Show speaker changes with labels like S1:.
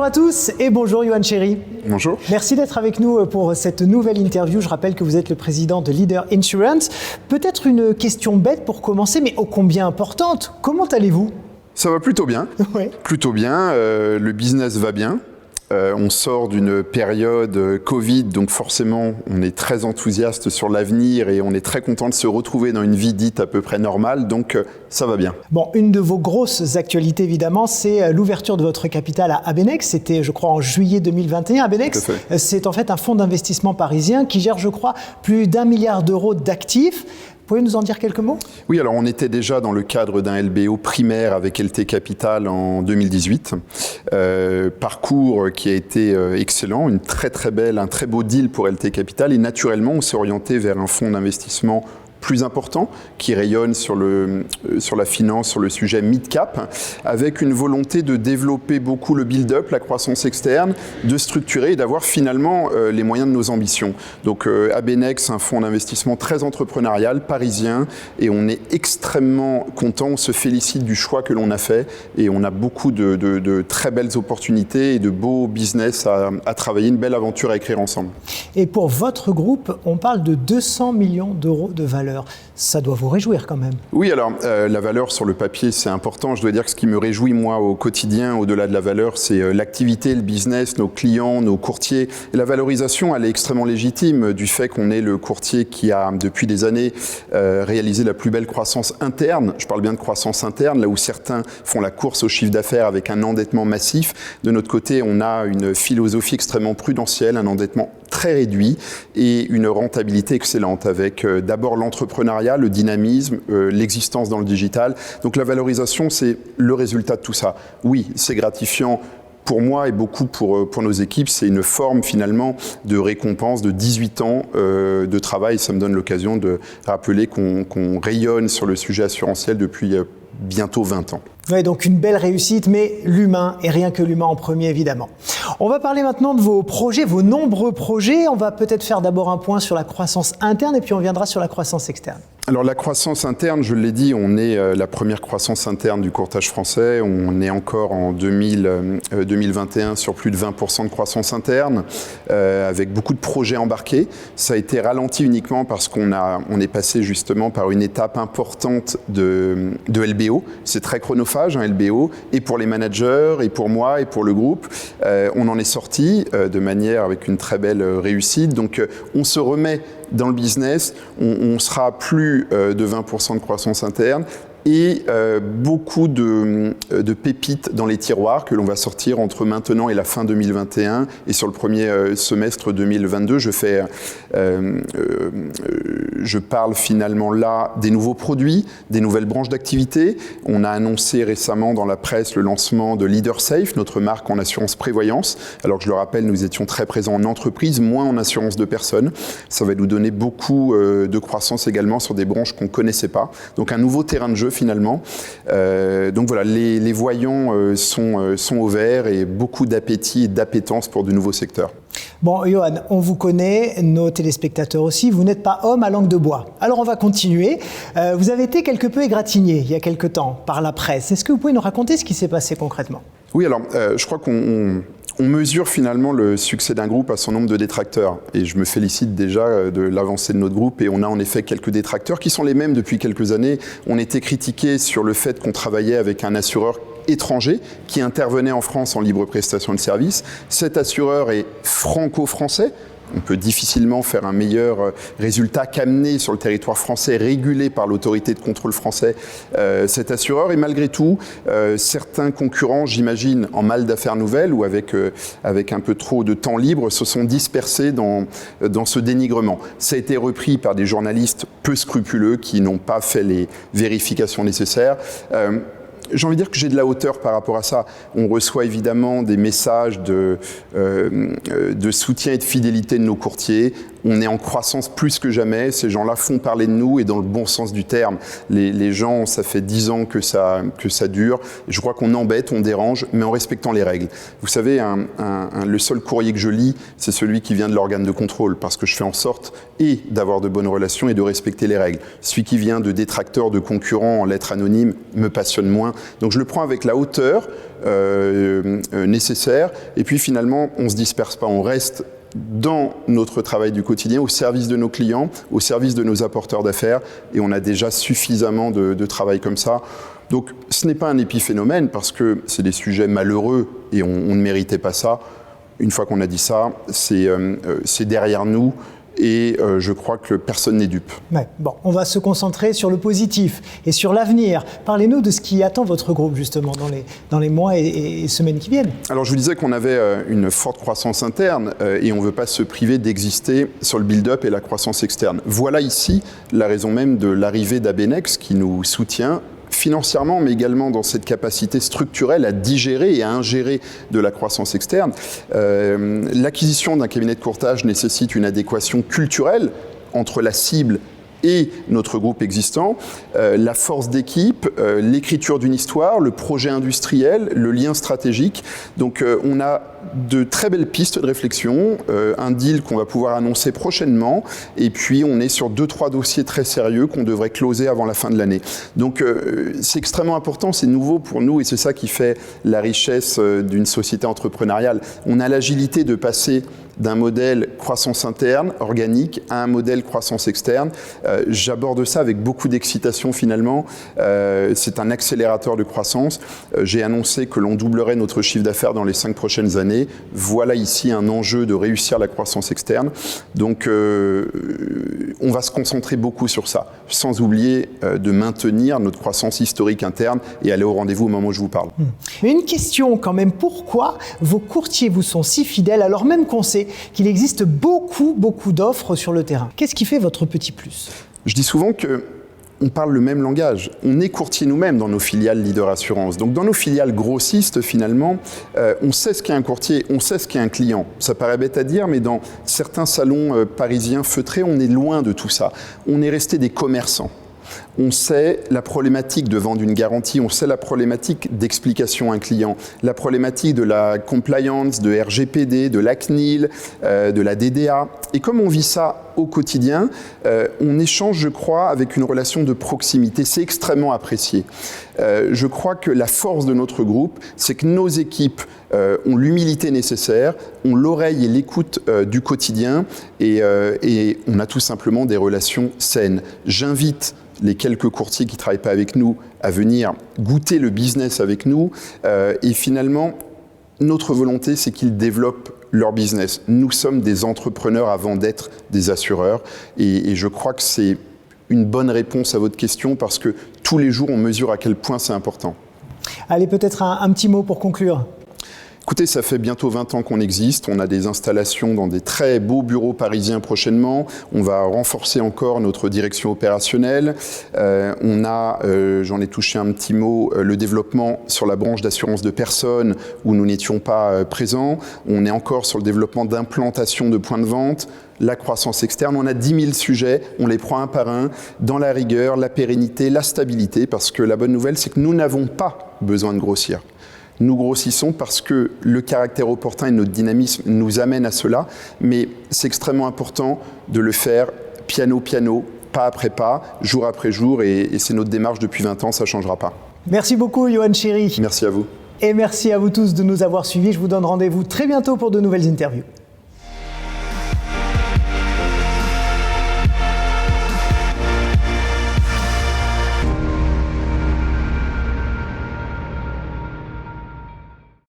S1: à tous et bonjour Yoann Chéry.
S2: Bonjour.
S1: Merci d'être avec nous pour cette nouvelle interview. Je rappelle que vous êtes le président de Leader Insurance. Peut-être une question bête pour commencer, mais ô combien importante. Comment allez-vous ?
S2: Ça va plutôt bien.
S1: Oui.
S2: Plutôt bien. Le business va bien. On sort d'une période Covid, donc forcément, on est très enthousiaste sur l'avenir et on est très content de se retrouver dans une vie dite à peu près normale, donc ça va bien.
S1: Bon, une de vos grosses actualités, évidemment, c'est l'ouverture de votre capital à Abenex. C'était, je crois, en juillet 2021. Abenex, c'est en fait un fonds d'investissement parisien qui gère, je crois, plus d'1 milliard d'euros d'actifs. Vous pouvez nous en dire quelques mots ?
S2: Oui, alors on était déjà dans le cadre d'un LBO primaire avec LT Capital en 2018. Parcours qui a été excellent, un très beau deal pour LT Capital. Et naturellement, on s'est orienté vers un fonds d'investissement plus important, qui rayonne sur la finance, sur le sujet mid-cap, avec une volonté de développer beaucoup le build-up, la croissance externe, de structurer et d'avoir finalement les moyens de nos ambitions. Donc Abenex, un fonds d'investissement très entrepreneurial, parisien, et on est extrêmement content, on se félicite du choix que l'on a fait, et on a beaucoup de très belles opportunités et de beaux business à travailler, une belle aventure à écrire ensemble.
S1: Et pour votre groupe, on parle de 200 millions d'euros de valeur. Ça doit vous réjouir quand même.
S2: Oui, alors la valeur sur le papier, c'est important. Je dois dire que ce qui me réjouit, moi, au quotidien, au-delà de la valeur, c'est l'activité, le business, nos clients, nos courtiers. Et la valorisation, elle est extrêmement légitime du fait qu'on est le courtier qui a, depuis des années, réalisé la plus belle croissance interne. Je parle bien de croissance interne, là où certains font la course au chiffre d'affaires avec un endettement massif. De notre côté, on a une philosophie extrêmement prudentielle, un endettement très réduit et une rentabilité excellente avec d'abord l'entrepreneuriat, le dynamisme, l'existence dans le digital. Donc la valorisation, c'est le résultat de tout ça. Oui, c'est gratifiant pour moi et beaucoup pour nos équipes. C'est une forme finalement de récompense de 18 ans de travail. Ça me donne l'occasion de rappeler qu'on rayonne sur le sujet assurantiel depuis bientôt 20 ans.
S1: Oui, donc une belle réussite, mais l'humain, et rien que l'humain en premier, évidemment. On va parler maintenant de vos projets, vos nombreux projets. On va peut-être faire d'abord un point sur la croissance interne, et puis on viendra sur la croissance externe.
S2: Alors la croissance interne, je l'ai dit, on est la première croissance interne du courtage français. On est encore en 2021 sur plus de 20% de croissance interne, avec beaucoup de projets embarqués. Ça a été ralenti uniquement parce qu'on est passé justement par une étape importante de LBO. C'est très chronophage, un LBO, et pour les managers, et pour moi, et pour le groupe. On en est sorti de manière avec une très belle réussite. Donc on se remet dans le business, on sera plus de 20% de croissance interne et beaucoup de pépites dans les tiroirs que l'on va sortir entre maintenant et la fin 2021 et sur le premier semestre 2022. Je parle finalement là des nouveaux produits, des nouvelles branches d'activité. On a annoncé récemment dans la presse le lancement de Leader Safe, notre marque en assurance prévoyance. Alors que je le rappelle, nous étions très présents en entreprise, moins en assurance de personnes. Ça va nous donner beaucoup de croissance également sur des branches qu'on ne connaissait pas. Donc un nouveau terrain de jeu finalement. Donc voilà, les voyants sont au vert et beaucoup d'appétit et d'appétence pour de nouveaux secteurs.
S1: Bon, Yoann, on vous connaît, nos téléspectateurs aussi, vous n'êtes pas homme à langue de bois. Alors on va continuer. Vous avez été quelque peu égratigné il y a quelque temps par la presse. Est-ce que vous pouvez nous raconter ce qui s'est passé concrètement ?
S2: Oui, alors je crois qu'on mesure finalement le succès d'un groupe à son nombre de détracteurs. Et je me félicite déjà de l'avancée de notre groupe. Et on a en effet quelques détracteurs qui sont les mêmes depuis quelques années. On était critiqués sur le fait qu'on travaillait avec un assureur étranger qui intervenait en France en libre prestation de services. Cet assureur est franco-français. On peut difficilement faire un meilleur résultat qu'amener sur le territoire français, régulé par l'autorité de contrôle français, cet assureur. Et malgré tout, certains concurrents, j'imagine, en mal d'affaires nouvelles ou avec un peu trop de temps libre, se sont dispersés dans ce dénigrement. Ça a été repris par des journalistes peu scrupuleux qui n'ont pas fait les vérifications nécessaires. J'ai envie de dire que j'ai de la hauteur par rapport à ça. On reçoit évidemment des messages de soutien et de fidélité de nos courtiers. on est en croissance plus que jamais. Ces gens-là font parler de nous et dans le bon sens du terme. Les gens, ça fait 10 ans que ça dure. Je crois qu'on embête, on dérange, mais en respectant les règles. Vous savez, le seul courrier que je lis, c'est celui qui vient de l'organe de contrôle, parce que je fais en sorte d'avoir de bonnes relations et de respecter les règles. Celui qui vient de détracteurs, de concurrents en lettres anonymes me passionne moins. Donc je le prends avec la hauteur nécessaire. Et puis finalement, on ne se disperse pas, on reste dans notre travail du quotidien, au service de nos clients, au service de nos apporteurs d'affaires, et on a déjà suffisamment de travail comme ça. Donc ce n'est pas un épiphénomène, parce que c'est des sujets malheureux, et on ne méritait pas ça. Une fois qu'on a dit ça, c'est derrière nous, et je crois que personne n'est dupe.
S1: Ouais. Bon, on va se concentrer sur le positif et sur l'avenir. Parlez-nous de ce qui attend votre groupe, justement, dans les mois et semaines qui viennent.
S2: Alors, je vous disais qu'on avait une forte croissance interne et on ne veut pas se priver d'exister sur le build-up et la croissance externe. Voilà ici la raison même de l'arrivée d'Abenex qui nous soutient financièrement, mais également dans cette capacité structurelle à digérer et à ingérer de la croissance externe. L'acquisition d'un cabinet de courtage nécessite une adéquation culturelle entre la cible et notre groupe existant, la force d'équipe, l'écriture d'une histoire, le projet industriel, le lien stratégique. Donc on a de très belles pistes de réflexion, un deal qu'on va pouvoir annoncer prochainement, et puis on est sur 2-3 dossiers très sérieux qu'on devrait closer avant la fin de l'année. Donc c'est extrêmement important, c'est nouveau pour nous, et c'est ça qui fait la richesse d'une société entrepreneuriale. On a l'agilité de passer d'un modèle croissance interne, organique, à un modèle croissance externe. J'aborde ça avec beaucoup d'excitation finalement. C'est un accélérateur de croissance. J'ai annoncé que l'on doublerait notre chiffre d'affaires dans les 5 prochaines années. Voilà ici un enjeu de réussir la croissance externe. Donc on va se concentrer beaucoup sur ça, sans oublier de maintenir notre croissance historique interne et aller au rendez-vous au moment où je vous parle.
S1: Une question quand même, pourquoi vos courtiers vous sont si fidèles alors même qu'on sait qu'il existe beaucoup d'offres sur le terrain? Qu'est-ce qui fait votre petit plus?
S2: Je dis souvent que on parle le même langage. On est courtier nous-mêmes dans nos filiales Leader Assurance. Donc dans nos filiales grossistes, finalement, on sait ce qu'est un courtier, on sait ce qu'est un client. Ça paraît bête à dire, mais dans certains salons parisiens feutrés, on est loin de tout ça. On est resté des commerçants. On sait la problématique de vendre une garantie, on sait la problématique d'explication à un client, la problématique de la compliance, de RGPD, de la CNIL, de la DDA. Et comme on vit ça au quotidien, on échange, je crois, avec une relation de proximité. C'est extrêmement apprécié. Je crois que la force de notre groupe, c'est que nos équipes ont l'humilité nécessaire, ont l'oreille et l'écoute du quotidien et on a tout simplement des relations saines. J'invite les quelques courtiers qui ne travaillent pas avec nous à venir goûter le business avec nous. Et finalement, notre volonté, c'est qu'ils développent leur business. Nous sommes des entrepreneurs avant d'être des assureurs. Et je crois que c'est une bonne réponse à votre question parce que tous les jours, on mesure à quel point c'est important.
S1: Allez, peut-être un petit mot pour conclure.
S2: Écoutez, ça fait bientôt 20 ans qu'on existe. On a des installations dans des très beaux bureaux parisiens prochainement. On va renforcer encore notre direction opérationnelle. On a, j'en ai touché un petit mot, le développement sur la branche d'assurance de personnes où nous n'étions pas présents. On est encore sur le développement d'implantation de points de vente. La croissance externe, on a 10 000 sujets, on les prend un par un, dans la rigueur, la pérennité, la stabilité, parce que la bonne nouvelle, c'est que nous n'avons pas besoin de grossir. Nous grossissons parce que le caractère opportun et notre dynamisme nous amènent à cela, mais c'est extrêmement important de le faire piano, pas après pas, jour après jour, et c'est notre démarche depuis 20 ans, ça ne changera pas.
S1: Merci beaucoup, Johan Chéry.
S2: Merci à vous.
S1: Et merci à vous tous de nous avoir suivis. Je vous donne rendez-vous très bientôt pour de nouvelles interviews.